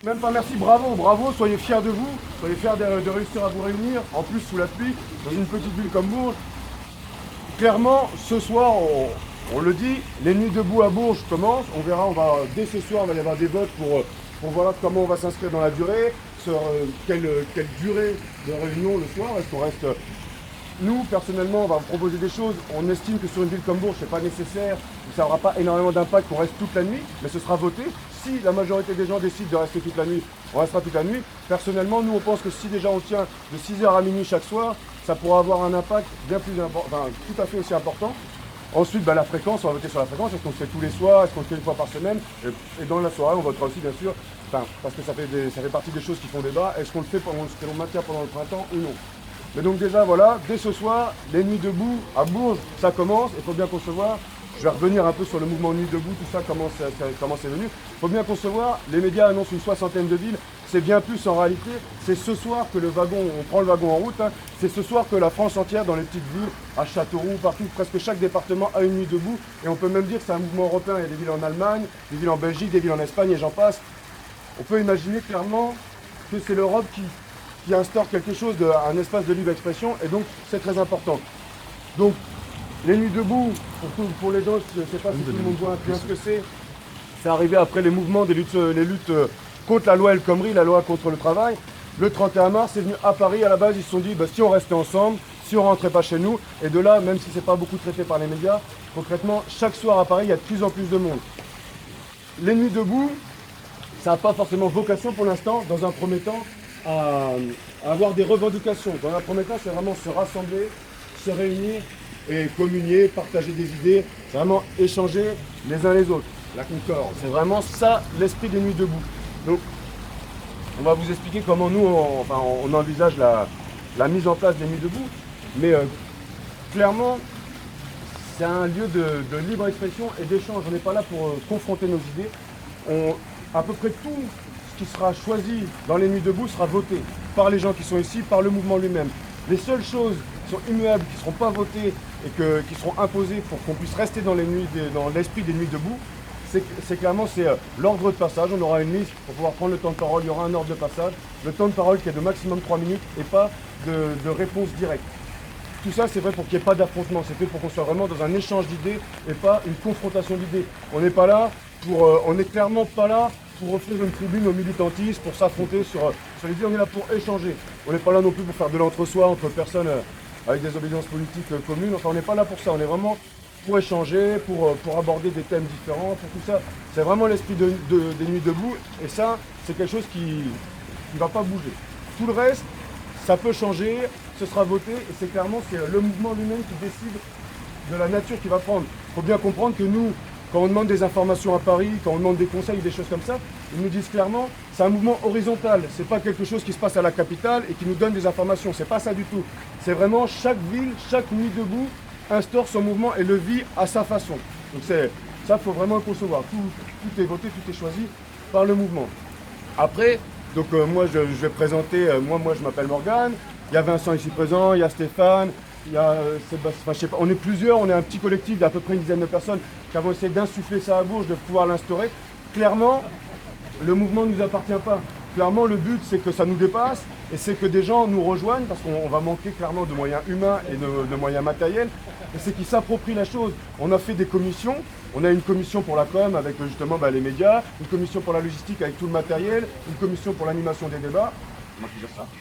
Même pas merci, bravo, bravo, soyez fiers de vous, soyez fiers de réussir à vous réunir, en plus sous la pluie, dans une petite ville comme Bourges. Clairement, ce soir, on le dit, les nuits debout à Bourges commencent, on verra, dès ce soir, il va y avoir des votes pour voir comment on va s'inscrire dans la durée, sur quelle durée de réunion le soir, est-ce qu'on reste... Nous, personnellement, on va vous proposer des choses. On estime que sur une ville comme Bourges, ce n'est pas nécessaire, ça n'aura pas énormément d'impact qu'on reste toute la nuit, mais ce sera voté. Si la majorité des gens décident de rester toute la nuit, on restera toute la nuit. Personnellement, nous, on pense que si déjà on tient de 6h à minuit chaque soir, ça pourra avoir un impact bien plus important, enfin, tout à fait aussi important. Ensuite, la fréquence, on va voter sur la fréquence. Est-ce qu'on le fait tous les soirs? Est-ce qu'on le fait une fois par semaine? Et dans la soirée, on votera aussi, bien sûr, parce que ça fait partie des choses qui font débat. Est-ce qu'on le fait on le maintient pendant le printemps ou non? Mais donc déjà, voilà, dès ce soir, les nuits debout à Bourges, ça commence. Il faut bien concevoir, je vais revenir un peu sur le mouvement Nuit debout, tout ça, comment c'est venu. Il faut bien concevoir, les médias annoncent une 60aine de villes. C'est bien plus en réalité, c'est ce soir que on prend le wagon en route. Hein. C'est ce soir que la France entière, dans les petites villes, à Châteauroux, partout, presque chaque département a une nuit debout. Et on peut même dire que c'est un mouvement européen. Il y a des villes en Allemagne, des villes en Belgique, des villes en Espagne et j'en passe. On peut imaginer clairement que c'est l'Europe qui instaure quelque chose, un espace de libre expression, et donc c'est très important. Donc, les nuits debout, pour les gens, je ne sais pas si tout le monde voit bien ce que c'est arrivé après les mouvements les luttes contre la loi El Khomri, la loi contre le travail. Le 31 mars, c'est venu à Paris, à la base, ils se sont dit, si on restait ensemble, si on rentrait pas chez nous, et de là, même si c'est pas beaucoup traité par les médias, concrètement, chaque soir à Paris, il y a de plus en plus de monde. Les nuits debout, ça n'a pas forcément vocation pour l'instant, dans un premier temps, à avoir des revendications. Dans un premier temps, c'est vraiment se rassembler, se réunir et communier, partager des idées, c'est vraiment échanger les uns les autres, la concorde. C'est vraiment ça l'esprit des nuits debout. Donc, on va vous expliquer comment nous, on envisage la mise en place des nuits debout, mais clairement, c'est un lieu de libre expression et d'échange. On n'est pas là pour confronter nos idées. À peu près tout qui sera choisi dans les nuits debout sera voté par les gens qui sont ici, par le mouvement lui-même. Les seules choses qui sont immuables, qui ne seront pas votées et qui seront imposées pour qu'on puisse rester dans l'esprit des nuits debout, c'est clairement l'ordre de passage. On aura une liste pour pouvoir prendre le temps de parole, il y aura un ordre de passage, le temps de parole qui est de maximum 3 minutes et pas de réponse directe. Tout ça, c'est vrai pour qu'il n'y ait pas d'affrontement, c'est fait pour qu'on soit vraiment dans un échange d'idées et pas une confrontation d'idées. On n'est clairement pas là pour offrir une tribune aux militantistes, pour s'affronter sur les idées, on est là pour échanger. On n'est pas là non plus pour faire de l'entre-soi entre personnes avec des obédiences politiques communes, enfin on n'est pas là pour ça, on est vraiment pour échanger, pour aborder des thèmes différents, pour tout ça. C'est vraiment l'esprit des nuits debout, et ça, c'est quelque chose qui ne va pas bouger. Tout le reste, ça peut changer, ce sera voté, et c'est le mouvement lui-même qui décide de la nature qu'il va prendre. Il faut bien comprendre que nous, quand on demande des informations à Paris, quand on demande des conseils, des choses comme ça, ils nous disent clairement, c'est un mouvement horizontal. C'est pas quelque chose qui se passe à la capitale et qui nous donne des informations. C'est pas ça du tout. C'est vraiment chaque ville, chaque nuit debout instaure son mouvement et le vit à sa façon. Donc ça, il faut vraiment le concevoir. Tout est voté, tout est choisi par le mouvement. Après, donc moi je vais présenter, moi je m'appelle Morgane, il y a Vincent ici présent, il y a Stéphane, il y a Sébastien, je sais pas, on est plusieurs, on est un petit collectif d'à peu près une dizaine de personnes qui avons essayé d'insuffler ça à Bourges, de pouvoir l'instaurer. Clairement, le mouvement ne nous appartient pas. Clairement, le but, c'est que ça nous dépasse et c'est que des gens nous rejoignent parce qu'on va manquer clairement de moyens humains et de moyens matériels. Et c'est qu'ils s'approprient la chose. On a fait des commissions. On a une commission pour la com avec justement les médias, une commission pour la logistique avec tout le matériel, une commission pour l'animation des débats.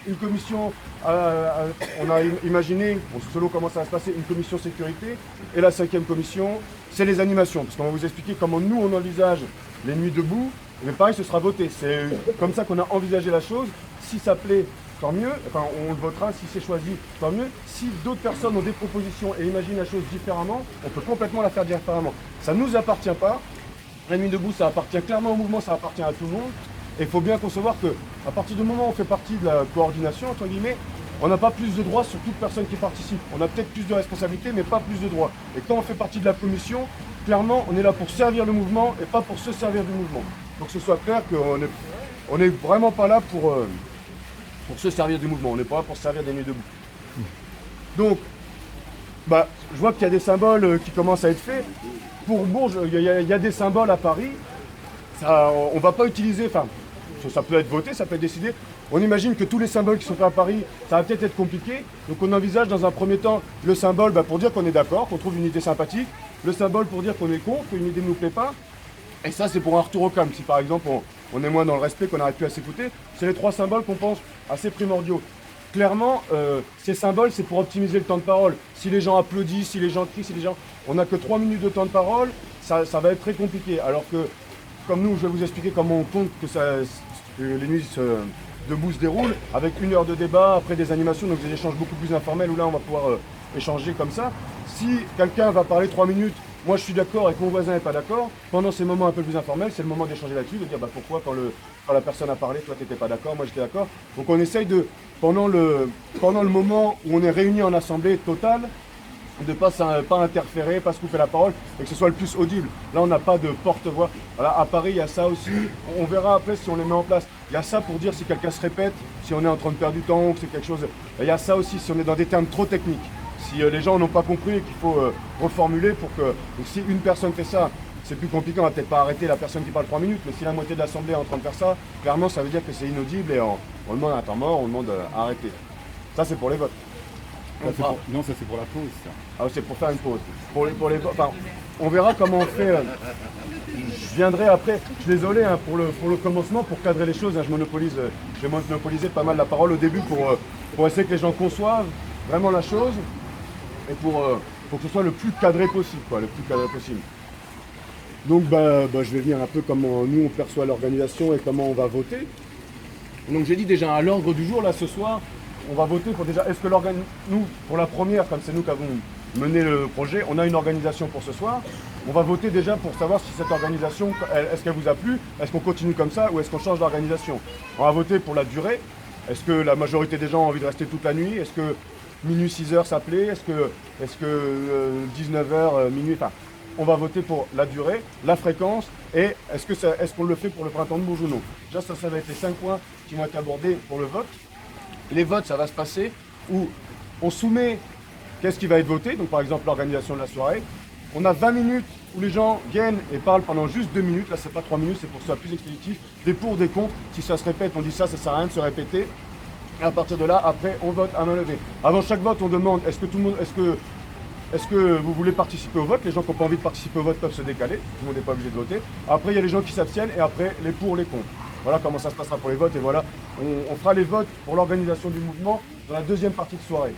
Une commission, on a imaginé, selon comment ça va se passer, une commission sécurité. Et la 5e commission, c'est les animations. Parce qu'on va vous expliquer comment nous, on envisage les nuits debout. Mais pareil, ce sera voté. C'est comme ça qu'on a envisagé la chose. Si ça plaît, tant mieux. Enfin, on le votera. Si c'est choisi, tant mieux. Si d'autres personnes ont des propositions et imaginent la chose différemment, on peut complètement la faire différemment. Ça ne nous appartient pas. Les nuits debout, ça appartient clairement au mouvement, ça appartient à tout le monde. Et il faut bien concevoir qu'à partir du moment où on fait partie de la coordination, entre guillemets, on n'a pas plus de droits sur toute personne qui participe. On a peut-être plus de responsabilités, mais pas plus de droits. Et quand on fait partie de la commission, clairement, on est là pour servir le mouvement et pas pour se servir du mouvement. Donc que ce soit clair qu'on n'est vraiment pas là pour se servir du mouvement. On n'est pas là pour se servir des nuits debout. Donc, je vois qu'il y a des symboles qui commencent à être faits. Pour Bourges, il y a des symboles à Paris. Ça, on ne va pas utiliser, ça peut être voté, ça peut être décidé. On imagine que tous les symboles qui sont faits à Paris, ça va peut-être être compliqué. Donc on envisage dans un premier temps le symbole pour dire qu'on est d'accord, qu'on trouve une idée sympathique. Le symbole pour dire qu'on est contre, qu'une idée ne nous plaît pas. Et ça, c'est pour un retour au calme. Si par exemple, on est moins dans le respect, qu'on n'arrête plus à s'écouter, c'est les 3 symboles qu'on pense assez primordiaux. Clairement, ces symboles, c'est pour optimiser le temps de parole. Si les gens applaudissent, si les gens crient, si les gens... On n'a que 3 minutes de temps de parole, ça va être très compliqué. Alors que, comme nous, je vais vous expliquer comment on compte que les nuits debout se déroulent, avec 1 heure de débat, après des animations, donc des échanges beaucoup plus informels, où là, on va pouvoir échanger comme ça. Si quelqu'un va parler 3 minutes, moi je suis d'accord et que mon voisin n'est pas d'accord, pendant ces moments un peu plus informels, c'est le moment d'échanger là-dessus, de dire pourquoi quand la personne a parlé, toi tu n'étais pas d'accord, moi j'étais d'accord. Donc on essaye de, pendant le moment où on est réunis en assemblée totale, de ne pas interférer, pas se couper la parole, et que ce soit le plus audible. Là on n'a pas de porte-voix. Voilà, à Paris il y a ça aussi, on verra après si on les met en place. Il y a ça pour dire si quelqu'un se répète, si on est en train de perdre du temps, que c'est quelque chose... Il y a ça aussi si on est dans des termes trop techniques. Si les gens n'ont pas compris et qu'il faut reformuler pour que... Donc si une personne fait ça, c'est plus compliqué, on va peut-être pas arrêter la personne qui parle 3 minutes, mais si la moitié de l'Assemblée est en train de faire ça, clairement ça veut dire que c'est inaudible et on demande un temps mort, on demande à arrêter. Ça c'est pour les votes. Non, ça c'est pour la pause. Ça. Ah, c'est pour faire une pause. Pour les votes, enfin, on verra comment on fait. Je viendrai après. Je suis désolé pour le commencement, pour cadrer les choses. Je vais monopoliser pas mal la parole au début pour essayer que les gens conçoivent vraiment la chose. Et pour que ce soit le plus cadré possible, le plus cadré possible. Donc je vais dire un peu comment nous on perçoit l'organisation et comment on va voter. Donc j'ai dit déjà à l'ordre du jour, là ce soir, on va voter pour déjà, est-ce que nous, pour la première, comme c'est nous qui avons mené le projet, on a une organisation pour ce soir. On va voter déjà pour savoir si cette organisation, est-ce qu'elle vous a plu, est-ce qu'on continue comme ça ou est-ce qu'on change d'organisation. On va voter pour la durée. Est-ce que la majorité des gens ont envie de rester toute la nuit? Est-ce que minuit 6h ça plaît? Est-ce que 19h, minuit, enfin, on va voter pour la durée, la fréquence et est-ce qu'on le fait pour le printemps de Bourges ou non. Déjà ça va être les 5 points qui vont être abordés pour le vote. Les votes, ça va se passer où on soumet qu'est-ce qui va être voté, donc par exemple l'organisation de la soirée. On a 20 minutes où les gens viennent et parlent pendant juste 2 minutes, là c'est pas 3 minutes, c'est pour que ce soit plus expéditif, des pour, des contre, si ça se répète, on dit ça sert à rien de se répéter. Et à partir de là, après, on vote à main levée. Avant chaque vote, on demande est-ce que vous voulez participer au vote? Les gens qui n'ont pas envie de participer au vote peuvent se décaler, tout le monde n'est pas obligé de voter. Après, il y a les gens qui s'abstiennent et après, les pour, les contre. Voilà comment ça se passera pour les votes et voilà, on fera les votes pour l'organisation du mouvement dans la deuxième partie de soirée.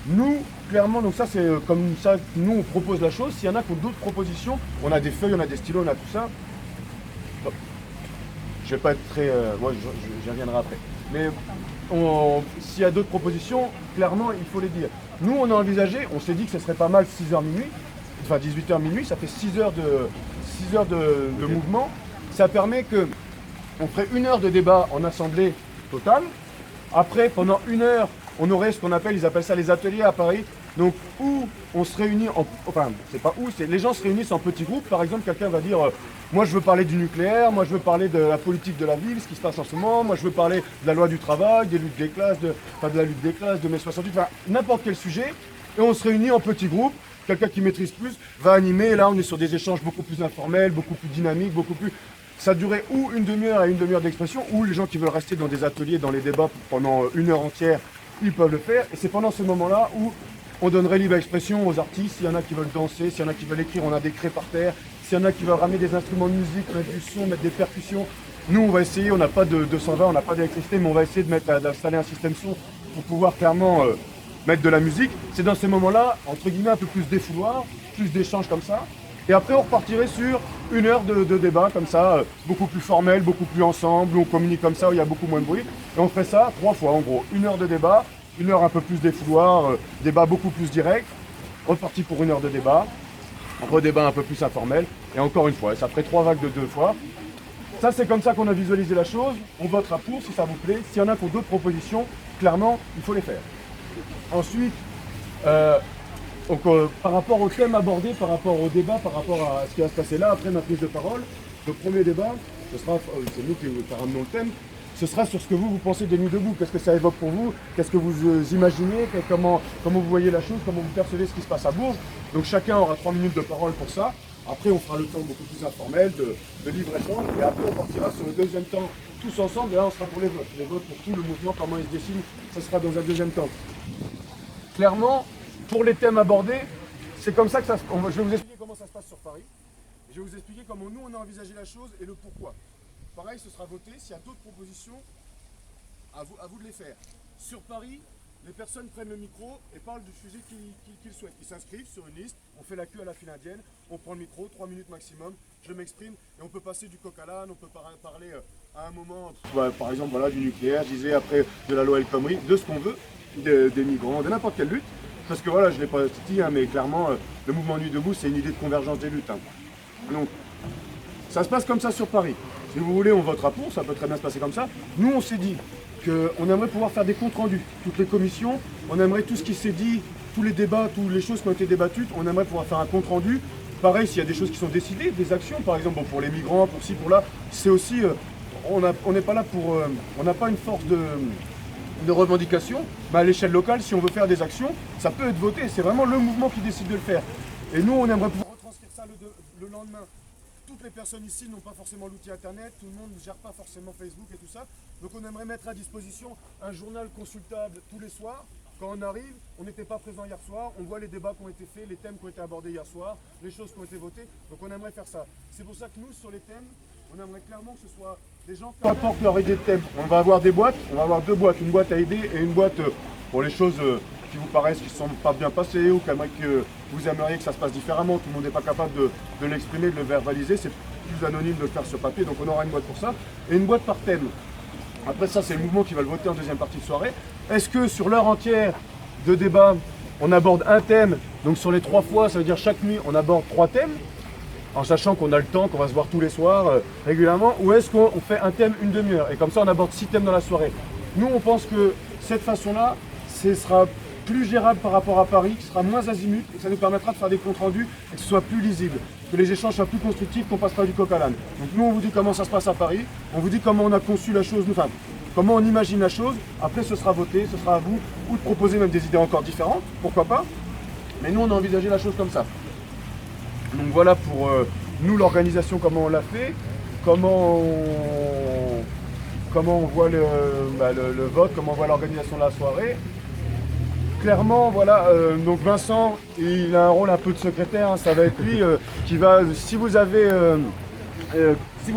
Nous, clairement, donc ça c'est comme ça, nous on propose la chose. S'il y en a qui ont d'autres propositions, on a des feuilles, on a des stylos, on a tout ça. Bon. Je vais pas être très... moi j'y reviendrai après. Mais s'il y a d'autres propositions, clairement il faut les dire. Nous on a envisagé, on s'est dit que ce serait pas mal 6h minuit, enfin 18h minuit, ça fait 6 heures de mouvement. Ça permet qu'on ferait 1 heure de débat en assemblée totale. Après, pendant 1 heure, on aurait ce qu'on appelle, ils appellent ça les ateliers à Paris. Donc, où on se réunit, enfin, c'est pas où, c'est les gens se réunissent en petits groupes. Par exemple, quelqu'un va dire, moi je veux parler du nucléaire, moi je veux parler de la politique de la ville, ce qui se passe en ce moment, moi je veux parler de la loi du travail, des luttes des classes, de la lutte des classes, de mai 68, enfin, n'importe quel sujet. Et on se réunit en petits groupes. Quelqu'un qui maîtrise plus va animer. Et là, on est sur des échanges beaucoup plus informels, beaucoup plus dynamiques, beaucoup plus... Ça durait ou 1 demi-heure à 1 demi-heure d'expression, ou les gens qui veulent rester dans des ateliers, dans les débats pendant 1 heure entière, ils peuvent le faire. Et c'est pendant ce moment-là où on donnerait libre expression aux artistes. S'il y en a qui veulent danser, s'il y en a qui veulent écrire, on a des craies par terre. S'il y en a qui veulent ramener des instruments de musique, mettre du son, mettre des percussions. Nous, on va essayer, on n'a pas de 220, on n'a pas d'électricité, mais on va essayer d'installer un système son pour pouvoir clairement mettre de la musique. C'est dans ces moments-là, entre guillemets, un peu plus défouloir, plus d'échanges comme ça. Et après, on repartirait sur 1 heure de débat, comme ça, beaucoup plus formel, beaucoup plus ensemble, où on communique comme ça, où il y a beaucoup moins de bruit. Et on ferait ça 3 fois, en gros. 1 heure de débat, 1 heure un peu plus défouloir, débat beaucoup plus direct. Reparti pour 1 heure de débat, redébat un peu plus informel. Et encore une fois, ça ferait 3 vagues de 2 fois. Ça, c'est comme ça qu'on a visualisé la chose. On votera pour, si ça vous plaît. S'il y en a qui ont d'autres propositions, clairement, il faut les faire. Ensuite, par rapport au thème abordé, par rapport au débat, par rapport à ce qui va se passer là, après ma prise de parole, le premier débat, ce sera, c'est nous qui ramenons le thème, ce sera sur ce que vous pensez des Nuits debout. Qu'est-ce que ça évoque pour vous? Qu'est-ce que vous imaginez? Comment vous voyez la chose? Comment vous percevez ce qui se passe à Bourges? Donc chacun aura 3 minutes de parole pour ça. Après, on fera le temps beaucoup plus informel de livre-échange. Et après, on partira sur le deuxième temps tous ensemble. Et là, on sera pour les votes. Les votes pour tout le mouvement, comment il se dessine, ça sera dans un deuxième temps. Clairement, pour les thèmes abordés, c'est comme ça que je vais vous expliquer comment ça se passe sur Paris. Je vais vous expliquer comment nous, on a envisagé la chose et le pourquoi. Pareil, ce sera voté. S'il y a d'autres propositions, à vous de les faire. Sur Paris, les personnes prennent le micro et parlent du sujet qu'ils souhaitent. Ils s'inscrivent sur une liste, on fait la queue à la file indienne, on prend le micro, 3 minutes maximum, je m'exprime et on peut passer du coq à l'âne, on peut parler à un moment, par exemple voilà, du nucléaire, je disais après de la loi El Khomri, de ce qu'on veut, des migrants, de n'importe quelle lutte. Parce que voilà, je ne l'ai pas dit, mais clairement, le mouvement Nuit debout, c'est une idée de convergence des luttes. Donc, ça se passe comme ça sur Paris. Si vous voulez, on votera pour, ça peut très bien se passer comme ça. Nous, on s'est dit qu'on aimerait pouvoir faire des comptes rendus. Toutes les commissions, on aimerait tout ce qui s'est dit, tous les débats, toutes les choses qui ont été débattues, on aimerait pouvoir faire un compte rendu. Pareil, s'il y a des choses qui sont décidées, des actions, par exemple, bon, pour les migrants, pour ci, pour là, c'est aussi, on n'est pas là pour, on n'a pas une force de revendication, à l'échelle locale, si on veut faire des actions, ça peut être voté. C'est vraiment le mouvement qui décide de le faire. Et nous, on aimerait pouvoir retranscrire ça le lendemain. Toutes les personnes ici n'ont pas forcément l'outil internet, tout le monde ne gère pas forcément Facebook et tout ça. Donc on aimerait mettre à disposition un journal consultable tous les soirs. Quand on arrive, on n'était pas présent hier soir, on voit les débats qui ont été faits, les thèmes qui ont été abordés hier soir, les choses qui ont été votées. Donc on aimerait faire ça. C'est pour ça que nous, sur les thèmes, on aimerait clairement que ce soit des gens qui apportent leur idée de thème. On va avoir des boîtes, on va avoir 2 boîtes, une boîte à idées et une boîte pour les choses qui vous paraissent, qui ne sont pas bien passées ou que vous aimeriez que ça se passe différemment. Tout le monde n'est pas capable de l'exprimer, de le verbaliser. C'est plus anonyme de le faire sur papier, donc on aura une boîte pour ça. Et une boîte par thème. Après ça, c'est le mouvement qui va le voter en deuxième partie de soirée. Est-ce que sur l'heure entière de débat, on aborde un thème, donc sur les 3 fois, ça veut dire chaque nuit, on aborde 3 thèmes, en sachant qu'on a le temps, qu'on va se voir tous les soirs régulièrement, ou est-ce qu'on fait un thème une demi-heure, et comme ça on aborde 6 thèmes dans la soirée. Nous, on pense que cette façon-là, ce sera plus gérable par rapport à Paris, qui sera moins azimut, et que ça nous permettra de faire des comptes rendus et que ce soit plus lisible, que les échanges soient plus constructifs, qu'on passe pas du coq à l'âne. Donc nous, on vous dit comment ça se passe à Paris, on vous dit comment on a conçu la chose, enfin, comment on imagine la chose. Après, ce sera voté, ce sera à vous, ou de proposer même des idées encore différentes, pourquoi pas. Mais nous, on a envisagé la chose comme ça. Donc voilà pour nous, l'organisation, comment on l'a fait, comment on voit le vote, comment on voit l'organisation de la soirée. Clairement, voilà, donc Vincent, il a un rôle un peu de secrétaire, hein, ça va être lui qui va, si vous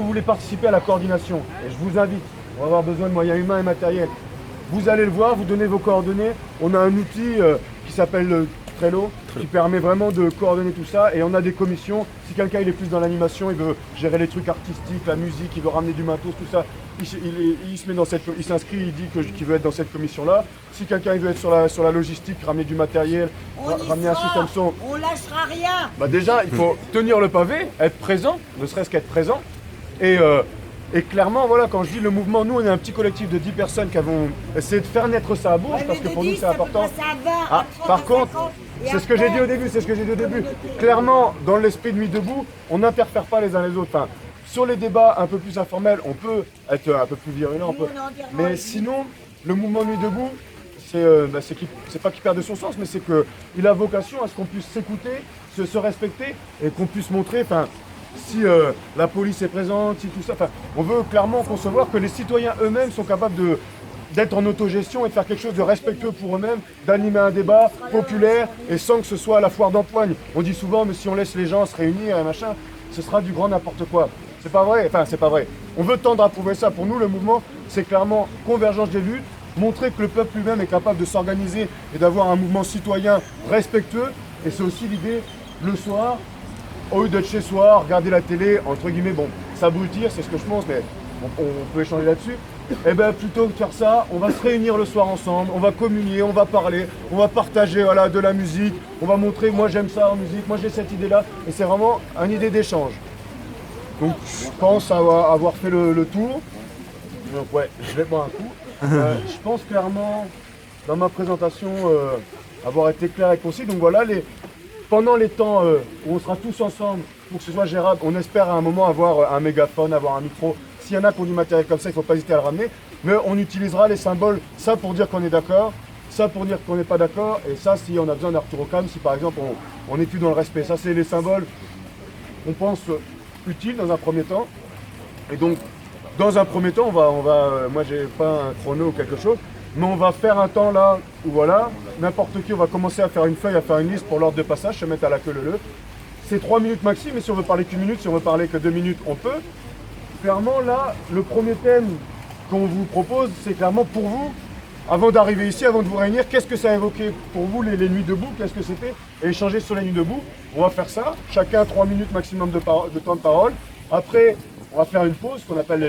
voulez participer à la coordination, et je vous invite, on va avoir besoin de moyens humains et matériels, vous allez le voir, vous donnez vos coordonnées, on a un outil qui s'appelle Trello, qui permet vraiment de coordonner tout ça, et on a des commissions. Si quelqu'un il est plus dans l'animation, il veut gérer les trucs artistiques, la musique, il veut ramener du matos, tout ça, il se met dans il s'inscrit, il dit qu'il veut être dans cette commission-là. Si quelqu'un il veut être sur la logistique, ramener du matériel, ramener un système son, on lâchera rien. Bah déjà, il faut tenir le pavé, être présent, ne serait-ce qu'être présent, et clairement, voilà, quand je dis le mouvement, nous on est un petit collectif de 10 personnes qui avons essayé de faire naître ça à Bourges, parce que pour nous c'est important. Ah, par contre, c'est ce que j'ai dit au début, Clairement, dans l'esprit de Nuit debout, on n'interfère pas les uns les autres. Enfin, sur les débats un peu plus informels, on peut être un peu plus virulent, mais sinon, le mouvement Nuit debout, c'est pas qu'il perd de son sens, mais c'est qu'il a vocation à ce qu'on puisse s'écouter, se respecter, et qu'on puisse montrer, si la police est présente, si tout ça, on veut clairement concevoir que les citoyens eux-mêmes sont capables d'être en autogestion et de faire quelque chose de respectueux pour eux-mêmes, d'animer un débat populaire et sans que ce soit la foire d'empoigne. On dit souvent, mais si on laisse les gens se réunir et machin, ce sera du grand n'importe quoi. C'est pas vrai, c'est pas vrai. On veut tendre à prouver ça. Pour nous, le mouvement, c'est clairement convergence des luttes, montrer que le peuple lui-même est capable de s'organiser et d'avoir un mouvement citoyen respectueux. Et c'est aussi l'idée, le soir, au lieu d'être chez soi, regarder la télé, entre guillemets, bon, s'abrutir, c'est ce que je pense, mais on peut échanger là-dessus. Et bien plutôt que de faire ça, on va se réunir le soir ensemble, on va communier, on va parler, on va partager de la musique, on va montrer, moi j'aime ça en musique, moi j'ai cette idée-là, et c'est vraiment une idée d'échange. Donc je pense avoir fait le tour. Donc ouais, je vais boire un coup. Je pense clairement, dans ma présentation, avoir été clair et concis. Donc voilà, pendant les temps où on sera tous ensemble, pour que ce soit gérable, on espère à un moment avoir un mégaphone, avoir un micro. S'il y en a qui ont du matériel comme ça, il ne faut pas hésiter à le ramener. Mais on utilisera les symboles, ça pour dire qu'on est d'accord, ça pour dire qu'on n'est pas d'accord, et ça si on a besoin d'Arturo Cam, si par exemple on n'est plus dans le respect. Ça c'est les symboles on pense, utile dans un premier temps. Et donc, dans un premier temps, moi j'ai pas un chrono ou quelque chose, mais on va faire un temps là où voilà, n'importe qui, on va commencer à faire une feuille, à faire une liste pour l'ordre de passage, se mettre à la queue leu. C'est 3 minutes maxi, mais si on veut parler qu'une minute, si on veut parler que 2 minutes, on peut. Clairement là, le premier thème qu'on vous propose, c'est clairement pour vous, avant d'arriver ici, avant de vous réunir, qu'est-ce que ça a évoqué pour vous les nuits debout, qu'est-ce que c'était, et échanger sur les nuits debout. On va faire ça, chacun 3 minutes maximum de temps de parole. Après, on va faire une pause, qu'on appelle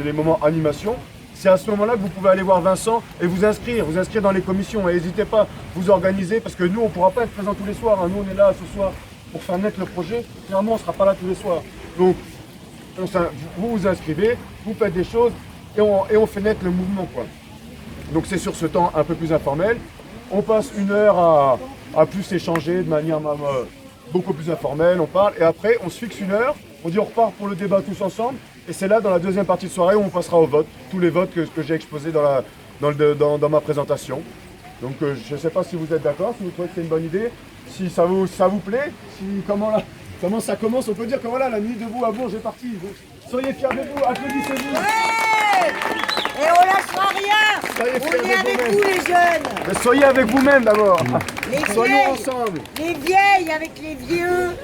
les moments animation. C'est à ce moment-là que vous pouvez aller voir Vincent et vous inscrire dans les commissions. Et n'hésitez pas, vous organiser, parce que nous, on ne pourra pas être présents tous les soirs. Hein. Nous, on est là ce soir pour faire naître le projet. Clairement, on ne sera pas là tous les soirs. Donc, vous vous inscrivez, vous faites des choses et on fait naître le mouvement, quoi. Donc c'est sur ce temps un peu plus informel. On passe 1 heure à plus échanger de manière beaucoup plus informelle, on parle, et après on se fixe 1 heure, on dit on repart pour le débat tous ensemble, et c'est là dans la deuxième partie de soirée où on passera au vote, tous les votes que j'ai exposés dans ma présentation. Donc je ne sais pas si vous êtes d'accord, si vous trouvez que c'est une bonne idée, si ça vous plaît, comment ça commence, on peut dire que voilà, la nuit debout à Bourges est partie. Donc, soyez fiers de vous, applaudissez-vous. Ouais, et on lâchera rien. Soyez fiers On est de avec vous-même. vous les jeunes. Mais soyez avec vous-même d'abord. Les Soyons vieilles, ensemble. les vieilles avec les vieux,